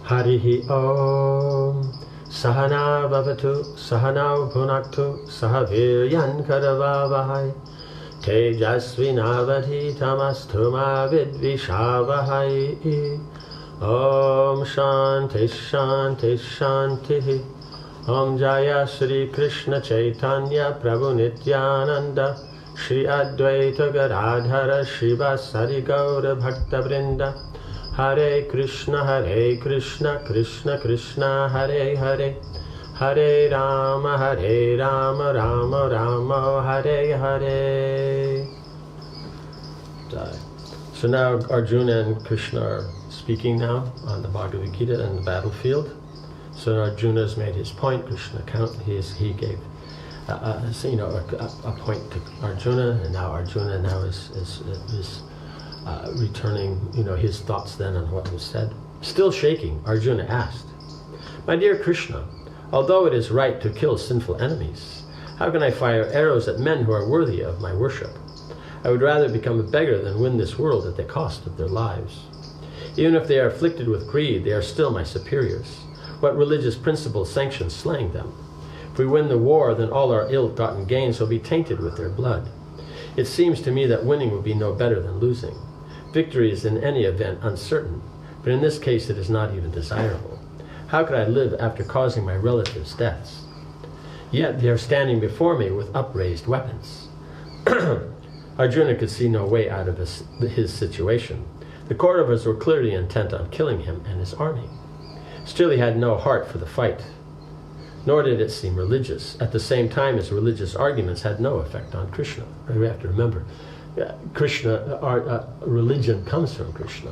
Harihi Om. Sahana Bhavatu, Sahanau Bhunaktu, Sahaviryan Karavavahai. Tejasvinavadhi Tamastu Ma Vidvishavahai. Om Shanti Shanti Shanti. Om Jaya Shri Krishna Chaitanya Prabhu Nityananda Shri Advaita Gadadhara Shivasari Gaura Bhakta Vrinda. Hare Krishna Krishna Krishna Hare Hare. Hare Rama Rama Rama Hare Hare. So now Arjuna and Krishna are speaking now on the Bhagavad Gita in the battlefield. So Arjuna's made his point. Krishna he gave a point to Arjuna, and now Arjuna is returning his thoughts then on what was said. Still shaking, Arjuna asked, "My dear Krishna, although it is right to kill sinful enemies, how can I fire arrows at men who are worthy of my worship? I would rather become a beggar than win this world at the cost of their lives. Even if they are afflicted with greed, they are still my superiors. What religious principle sanctions slaying them? If we win the war, then all our ill-gotten gains will be tainted with their blood. It seems to me that winning will be no better than losing. Victory is in any event uncertain, but in this case it is not even desirable. How could I live after causing my relatives deaths? Yet they are standing before me with upraised weapons." Arjuna could see no way out of his situation. The Kauravas were clearly intent on killing him and his army. Still, he had no heart for the fight, nor did it seem religious. At the same time, his religious arguments had no effect on Krishna. We have to remember, religion comes from Krishna.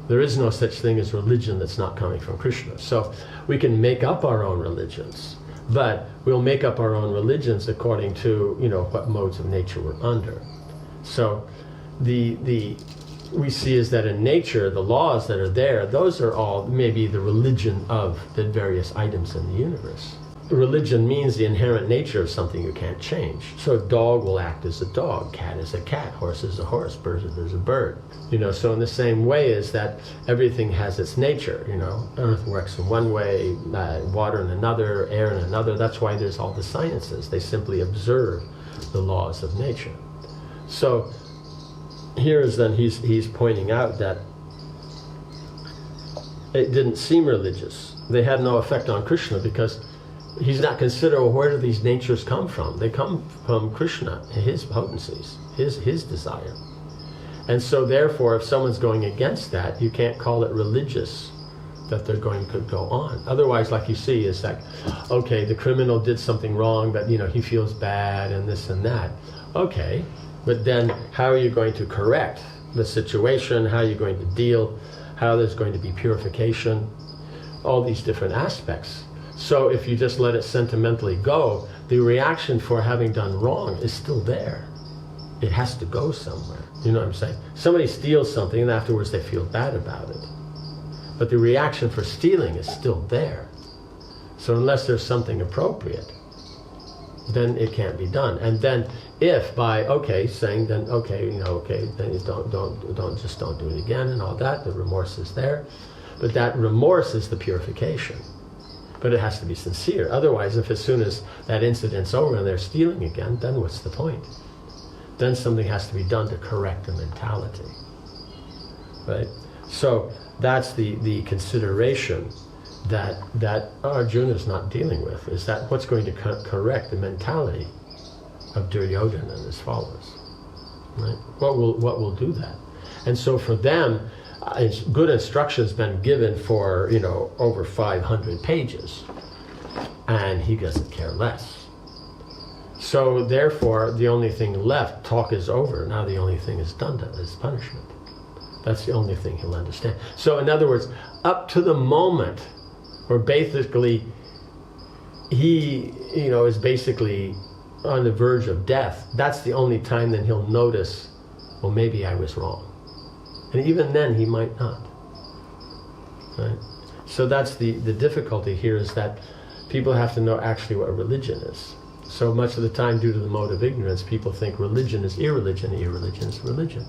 There is no such thing as religion that's not coming from Krishna. So we can make up our own religions, but we'll make up our own religions according to what modes of nature we're under. So we see is that in nature, the laws that are there, those are all maybe the religion of the various items in the universe. Religion means the inherent nature of something you can't change. So a dog will act as a dog, cat is a cat, horse is a horse, bird is a bird. So in the same way is that everything has its nature. Earth works in one way, water in another, air in another. That's why there's all the sciences. They simply observe the laws of nature. So here is then he's pointing out that it didn't seem religious. They had no effect on Krishna because he's not considering where do these natures come from. They come from Krishna, his potencies, his desire. And so therefore, if someone's going against that, you can't call it religious that they're going to go on. Otherwise, like you see, is that, okay, the criminal did something wrong, but he feels bad and this and that. Okay. But then how are you going to correct the situation? How are you going to deal? How there's going to be purification? All these different aspects. So if you just let it sentimentally go, the reaction for having done wrong is still there. It has to go somewhere. You know what I'm saying? Somebody steals something and afterwards they feel bad about it. But the reaction for stealing is still there. So unless there's something appropriate, then it can't be done. And then if by saying then then you don't do it again and all that, the remorse is there. But that remorse is the purification. But it has to be sincere. Otherwise, if as soon as that incident's over and they're stealing again, then what's the point? Then something has to be done to correct the mentality. Right? So that's the consideration that Arjuna is not dealing with, is that what's going to correct the mentality of Duryodhana and his followers. Right? What will do that? And so for them, good instruction's been given for over 500 pages, and he doesn't care less. So therefore, the only thing left, talk is over. Now the only thing is done is punishment. That's the only thing he'll understand. So in other words, up to the moment where basically he is basically on the verge of death, that's the only time then he'll notice, well, maybe I was wrong. And even then he might not. Right? So that's the difficulty here, is that people have to know actually what religion is. So much of the time, due to the mode of ignorance, people think religion is irreligion, irreligion is religion.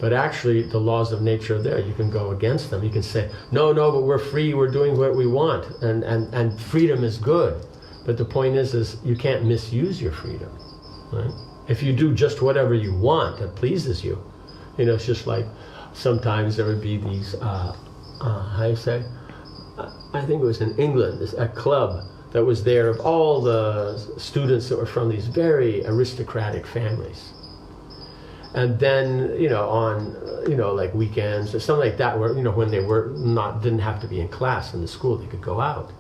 But actually, the laws of nature are there. You can go against them. You can say, no, but we're free. We're doing what we want, and freedom is good. But the point is you can't misuse your freedom, right? If you do just whatever you want that pleases you, it's just like sometimes there would be these, how do you say? I think it was in England, a club that was there of all the students that were from these very aristocratic families. And then, on, like weekends or something like that, where, when they didn't have to be in class in the school, they could go out.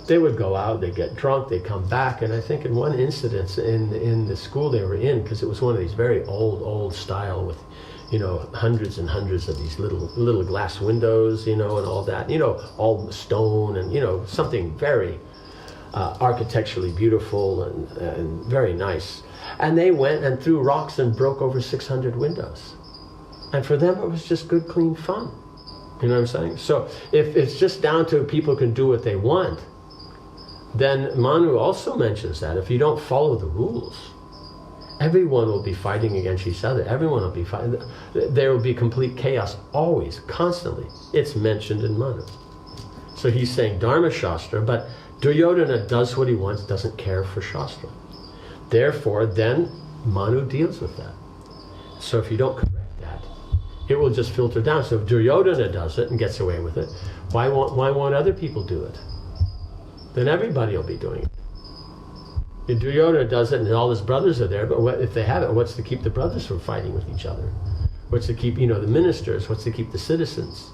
They would go out, they'd get drunk, they'd come back, and I think in one incident in the school they were in, because it was one of these very old style with, hundreds and hundreds of these little glass windows, and all that, all stone and, something very architecturally beautiful and very nice. And they went and threw rocks and broke over 600 windows. And for them, it was just good, clean fun. You know what I'm saying? So if it's just down to people can do what they want, then Manu also mentions that if you don't follow the rules, everyone will be fighting against each other. Everyone will be fighting. There will be complete chaos always, constantly. It's mentioned in Manu. So he's saying Dharma Shastra, but Duryodhana does what he wants, doesn't care for Shastra. Therefore, then Manu deals with that. So if you don't correct that, it will just filter down. So if Duryodhana does it and gets away with it, why won't other people do it? Then everybody will be doing it. If Duryodhana does it and all his brothers are there, but if they have it, what's to keep the brothers from fighting with each other? What's to keep, the ministers? What's to keep the citizens?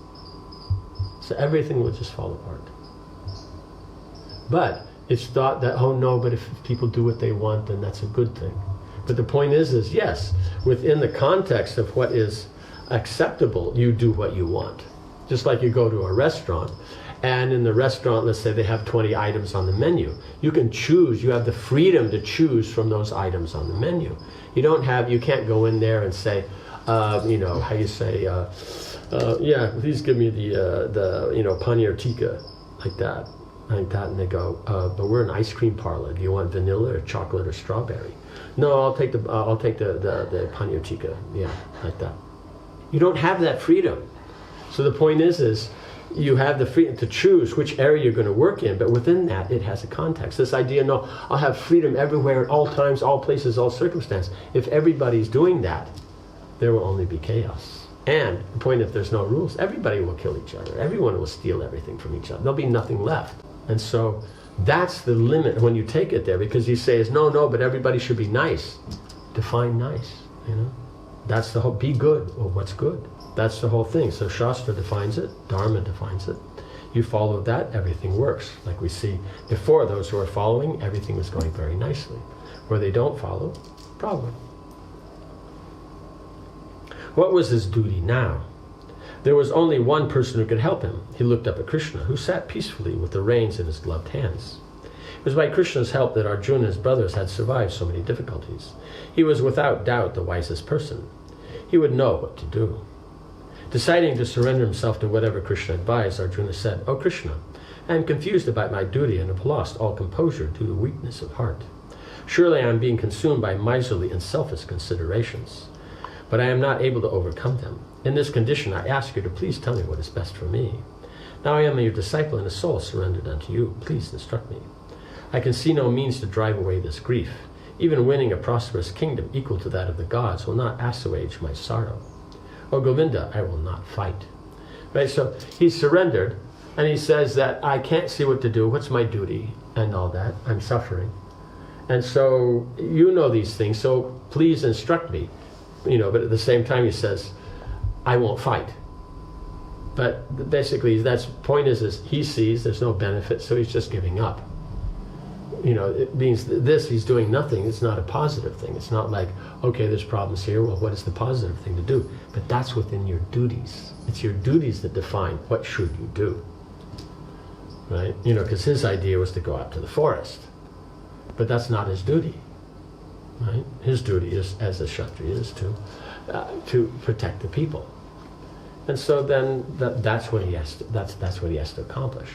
So everything will just fall apart. But it's thought that, oh no, but if people do what they want, then that's a good thing. But the point is yes, within the context of what is acceptable, you do what you want. Just like you go to a restaurant, and in the restaurant, let's say they have 20 items on the menu. You can choose, you have the freedom to choose from those items on the menu. You can't go in there and say, how you say, please give me the paneer tikka, like that, and they go, but we're an ice cream parlor. Do you want vanilla or chocolate or strawberry? No, I'll take the paneer tikka, like that. You don't have that freedom. So the point is you have the freedom to choose which area you're going to work in, but within that, it has a context. This idea, no, I'll have freedom everywhere, at all times, all places, all circumstances. If everybody's doing that, there will only be chaos. And the point, if there's no rules, everybody will kill each other. Everyone will steal everything from each other. There'll be nothing left. And so that's the limit when you take it there, because he says, no, but everybody should be nice. Define nice, That's the whole, be good. Well, what's good? That's the whole thing. So Shastra defines it, Dharma defines it. You follow that, everything works. Like we see before, those who are following, everything was going very nicely. Where they don't follow, problem. What was his duty now? There was only one person who could help him. He looked up at Krishna, who sat peacefully with the reins in his gloved hands. It was by Krishna's help that Arjuna and his brothers had survived so many difficulties. He was without doubt the wisest person. He would know what to do. Deciding to surrender himself to whatever Krishna advised, Arjuna said, "O Krishna, I am confused about my duty and have lost all composure due to weakness of heart. Surely I am being consumed by miserly and selfish considerations, but I am not able to overcome them. In this condition, I ask you to please tell me what is best for me. Now I am your disciple and a soul surrendered unto you. Please instruct me. I can see no means to drive away this grief. Even winning a prosperous kingdom equal to that of the gods will not assuage my sorrow. O Govinda, I will not fight." Right, so he's surrendered, and he says that I can't see what to do, what's my duty, and all that, I'm suffering. And so you know these things, so please instruct me. But at the same time he says, I won't fight. But basically, that's point is he sees there's no benefit, so he's just giving up. It means this, he's doing nothing. It's not a positive thing. It's not like, okay, there's problems here. Well, what is the positive thing to do? But that's within your duties. It's your duties that define what should you do. Right? Because his idea was to go out to the forest. But that's not his duty. Right? His duty is, as a Kshatriya, is to protect the people. And so then that's what he has to, that's what he has to accomplish.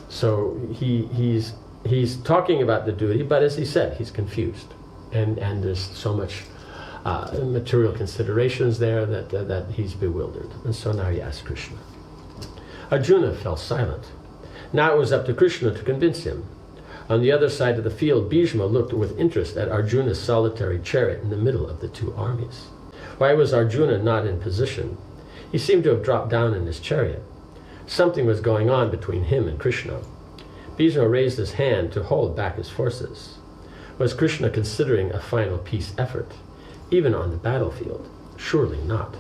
So he's talking about the duty, but as he said, he's confused, and there's so much material considerations there that he's bewildered. And so now he asks Krishna. Arjuna fell silent. Now it was up to Krishna to convince him. On the other side of the field, Bhishma looked with interest at Arjuna's solitary chariot in the middle of the two armies. Why was Arjuna not in position? He seemed to have dropped down in his chariot. Something was going on between him and Krishna. Bhishma raised his hand to hold back his forces. Was Krishna considering a final peace effort, even on the battlefield? Surely not.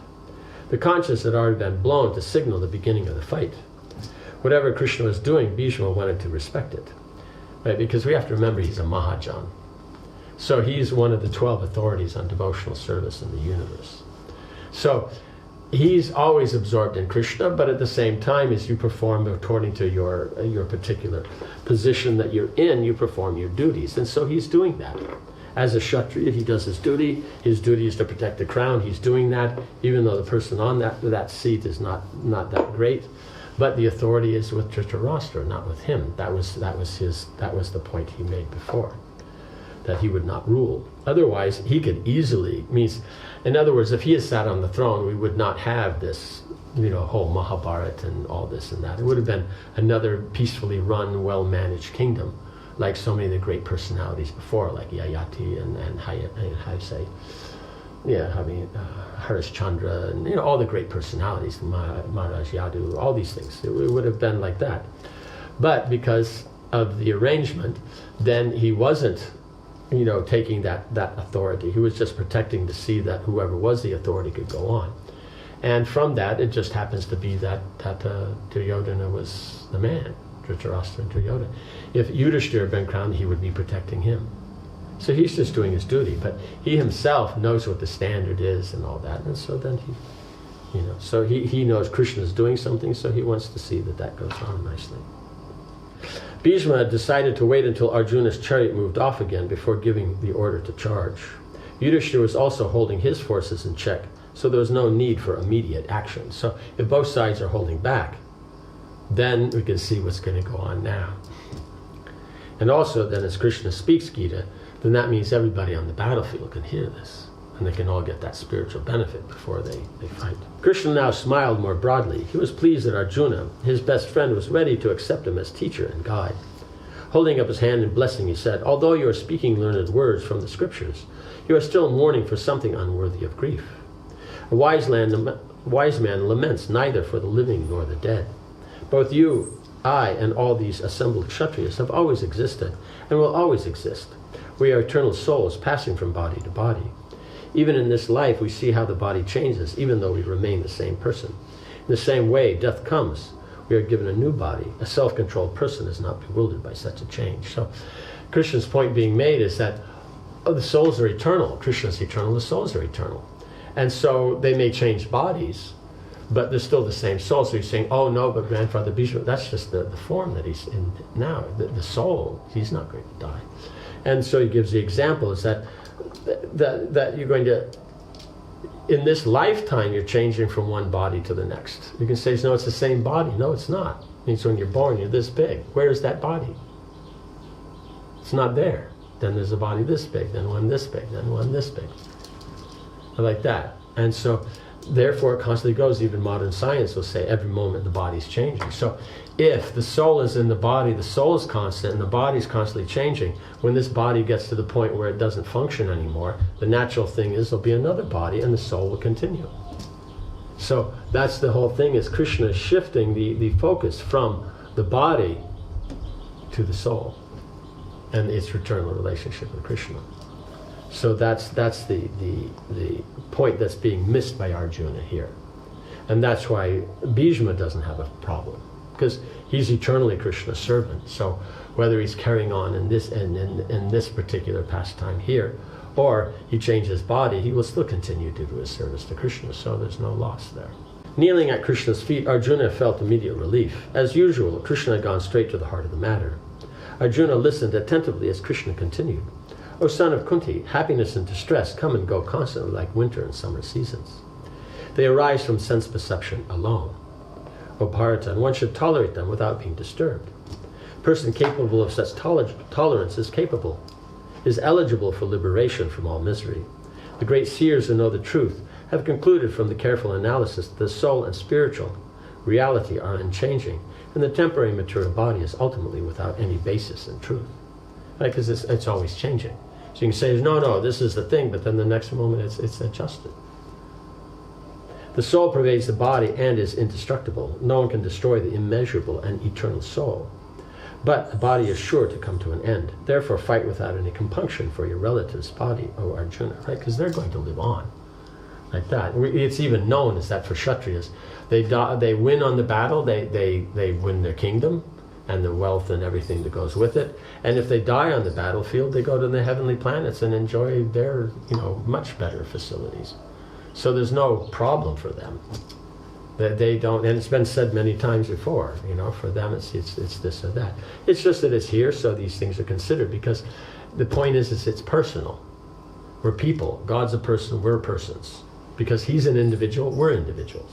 The conches had already been blown to signal the beginning of the fight. Whatever Krishna was doing, Bhishma wanted to respect it. Right? Because we have to remember he's a Mahajan. So he's one of the 12 authorities on devotional service in the universe. So he's always absorbed in Krishna, but at the same time, as you perform according to your particular position that you're in, you perform your duties. And so he's doing that. As a Kshatriya, he does his duty. His duty is to protect the crown. He's doing that, even though the person on that seat is not that great. But the authority is with Dhritarashtra, not with him. That was the point he made before, that he would not rule. Otherwise, he could easily, in other words, if he had sat on the throne, we would not have this, whole Mahabharata and all this and that. It would have been another peacefully run, well-managed kingdom, like so many of the great personalities before, like Yayati and Harishchandra, and all the great personalities, Maharaj Yadu, all these things. It would have been like that. But because of the arrangement, then he wasn't taking that authority. He was just protecting to see that whoever was the authority could go on. And from that, it just happens to be that Duryodhana was the man, Dhritarashtra and Duryodhana. If Yudhishthira had been crowned, he would be protecting him. So he's just doing his duty, but he himself knows what the standard is and all that. And so then he knows Krishna is doing something, so he wants to see that goes on nicely. Bhishma decided to wait until Arjuna's chariot moved off again before giving the order to charge. Yudhishthira was also holding his forces in check, so there was no need for immediate action. So if both sides are holding back, then we can see what's going to go on now. And also then as Krishna speaks Gita, then that means everybody on the battlefield can hear this, and they can all get that spiritual benefit before they fight. Krishna now smiled more broadly. He was pleased that Arjuna, his best friend, was ready to accept him as teacher and guide. Holding up his hand in blessing, he said, "Although you are speaking learned words from the scriptures, you are still mourning for something unworthy of grief. A wise man laments neither for the living nor the dead. Both you, I, and all these assembled Kshatriyas have always existed and will always exist. We are eternal souls passing from body to body. Even in this life, we see how the body changes, even though we remain the same person. In the same way, death comes. We are given a new body. A self-controlled person is not bewildered by such a change." So Krishna's point being made is that the souls are eternal. Krishna's eternal, the souls are eternal. And so they may change bodies, but they're still the same soul. So he's saying, oh no, but Grandfather Bhishma, that's just the form that he's in now. The soul, he's not going to die. And so he gives the example is that you're going to, in this lifetime, you're changing from one body to the next. You can say, no, it's the same body. No, it's not. It means when you're born, you're this big. Where is that body? It's not there. Then there's a body this big, then one this big, then one this big. Like that. And so, therefore, it constantly goes. Even modern science will say every moment the body's changing. So if the soul is in the body, the soul is constant, and the body's constantly changing, when this body gets to the point where it doesn't function anymore, the natural thing is there'll be another body and the soul will continue. So that's the whole thing, is Krishna is shifting the focus from the body to the soul and its eternal relationship with Krishna. So that's the point that's being missed by Arjuna here. And that's why Bhishma doesn't have a problem, because he's eternally Krishna's servant. So whether he's carrying on in this particular pastime here, or he changed his body, he will still continue to do his service to Krishna, so there's no loss there. Kneeling at Krishna's feet, Arjuna felt immediate relief. As usual, Krishna had gone straight to the heart of the matter. Arjuna listened attentively as Krishna continued. O son of Kunti, happiness and distress come and go constantly like winter and summer seasons. They arise from sense perception alone. O Bharata, and one should tolerate them without being disturbed. A person capable of such tolerance is eligible for liberation from all misery. The great seers who know the truth have concluded from the careful analysis that the soul and spiritual reality are unchanging, and the temporary material body is ultimately without any basis in truth. Right? Because it's always changing. So you can say, no, this is the thing, but then the next moment it's adjusted. The soul pervades the body and is indestructible. No one can destroy the immeasurable and eternal soul. But the body is sure to come to an end. Therefore, fight without any compunction for your relative's body, O Arjuna, right? Because they're going to live on, like that. It's even known as that for Kshatriyas. They win on the battle, they win their kingdom, and the wealth and everything that goes with it. And if they die on the battlefield, they go to the heavenly planets and enjoy their, much better facilities. So there's no problem for them. They don't, and it's been said many times before, for them it's this or that. It's just that it's here, so these things are considered, because the point is it's personal. We're people. God's a person, we're persons. Because he's an individual, we're individuals.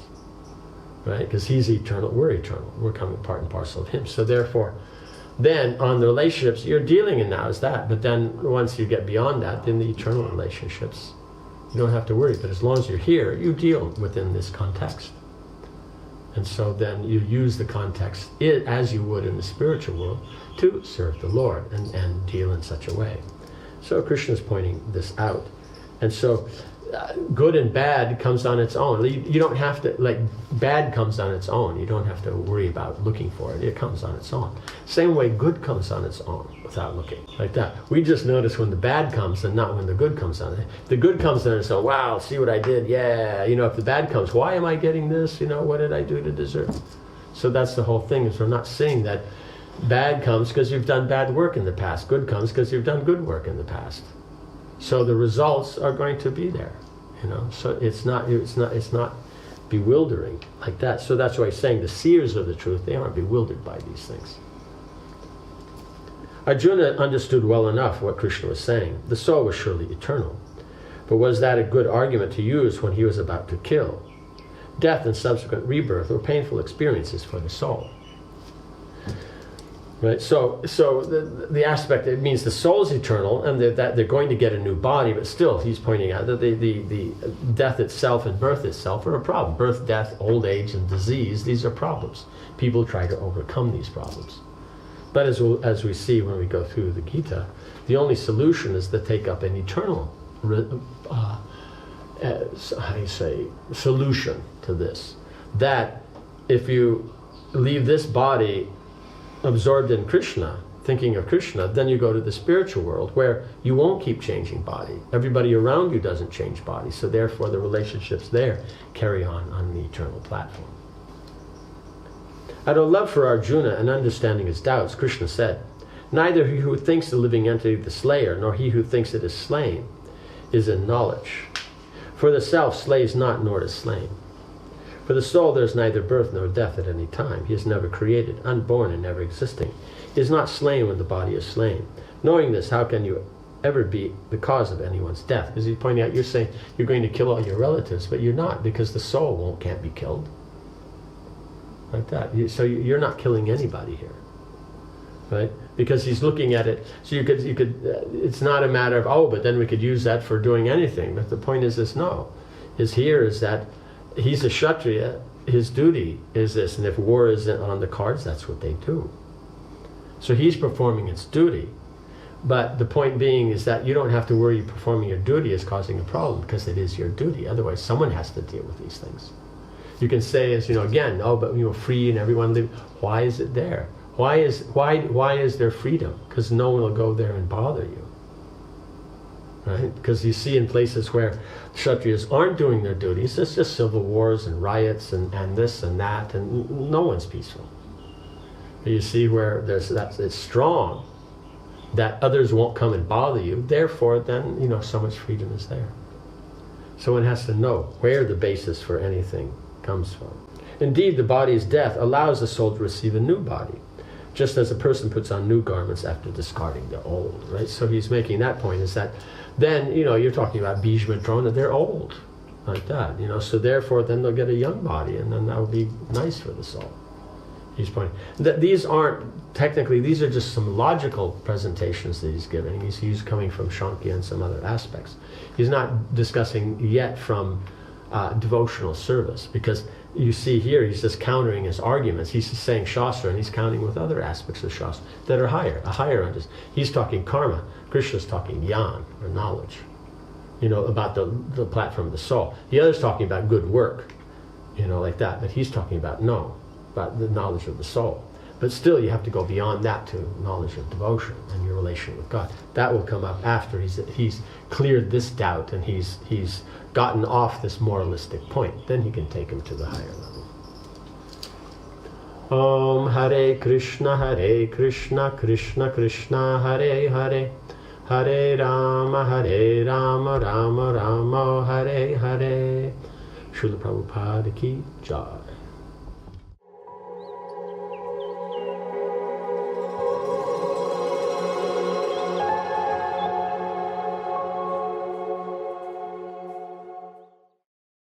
Right? Because he's eternal, we're eternal. We're coming part and parcel of him. So therefore, then on the relationships, you're dealing in now as that. But then once you get beyond that, then the eternal relationships, you don't have to worry. But as long as you're here, you deal within this context. And so then you use the context, as you would in the spiritual world, to serve the Lord and deal in such a way. So Krishna is pointing this out. And so good and bad comes on its own. You don't have to, bad comes on its own. You don't have to worry about looking for it. It comes on its own. Same way good comes on its own without looking, like that. We just notice when the bad comes and not when the good comes on. The good comes on its own. Wow, see what I did? Yeah. If the bad comes, why am I getting this? What did I do to deserve? So that's the whole thing, is we're not saying that bad comes because you've done bad work in the past. Good comes because you've done good work in the past. So the results are going to be there, So it's not bewildering like that. So that's why he's saying the seers of the truth, they aren't bewildered by these things. Arjuna understood well enough what Krishna was saying. The soul was surely eternal. But was that a good argument to use when he was about to kill? Death and subsequent rebirth were painful experiences for the soul. Right, so the aspect, it means the soul is eternal, and that they're going to get a new body, but still, he's pointing out that the death itself and birth itself are a problem. Birth, death, old age, and disease, these are problems. People try to overcome these problems. But as we see when we go through the Gita, the only solution is to take up an eternal solution to this. That if you leave this body absorbed in Krishna, thinking of Krishna, then you go to the spiritual world where you won't keep changing body. Everybody around you doesn't change body, so therefore the relationships there carry on the eternal platform. Out of love for Arjuna and understanding his doubts, Krishna said, "Neither he who thinks the living entity the slayer, nor he who thinks it is slain, is in knowledge. For the self slays not, nor is slain. For the soul there is neither birth nor death at any time. He is never created, unborn and never existing. He is not slain when the body is slain. Knowing this, how can you ever be the cause of anyone's death?" Because he's pointing out, you're saying you're going to kill all your relatives, but you're not, because the soul can't be killed. Like that. So you're not killing anybody here. Right? Because he's looking at it, so you could it's not a matter of, but then we could use that for doing anything. But the point is that he's a Kshatriya, his duty is this, and if war is on the cards, that's what they do. So he's performing its duty. But the point being is that you don't have to worry performing your duty is causing a problem, because it is your duty. Otherwise, someone has to deal with these things. You can say, but free and everyone live. Why is it there? Why is there freedom? Because no one will go there and bother you. Right? Because you see in places where Kshatriyas aren't doing their duties, it's just civil wars and riots and this and that, and no one's peaceful. But you see where it's strong, that others won't come and bother you, therefore then, so much freedom is there. So one has to know where the basis for anything comes from. Indeed, the body's death allows the soul to receive a new body, just as a person puts on new garments after discarding the old, right? So he's making that point, is that then, you're talking about Bhishma and Drona, they're old, like that, so therefore then they'll get a young body, and then that will be nice for the soul, He's pointing. These aren't, technically, these are just some logical presentations that he's giving. He's coming from Shankya and some other aspects. He's not discussing yet from devotional service, because you see here he's just countering his arguments. He's just saying Shastra, and he's counting with other aspects of Shastra that are higher, a higher understanding. He's talking karma. Krishna's talking jnana, or knowledge, about the platform of the soul. The other's talking about good work, like that. But he's talking about the knowledge of the soul. But still, you have to go beyond that to knowledge of devotion and your relation with God. That will come up after he's cleared this doubt and he's gotten off this moralistic point. Then he can take him to the higher level. Om Hare Krishna, Krishna Krishna, Hare Hare, Hare Rama, Rama Rama, Hare Hare. Srila Prabhupada ki jai.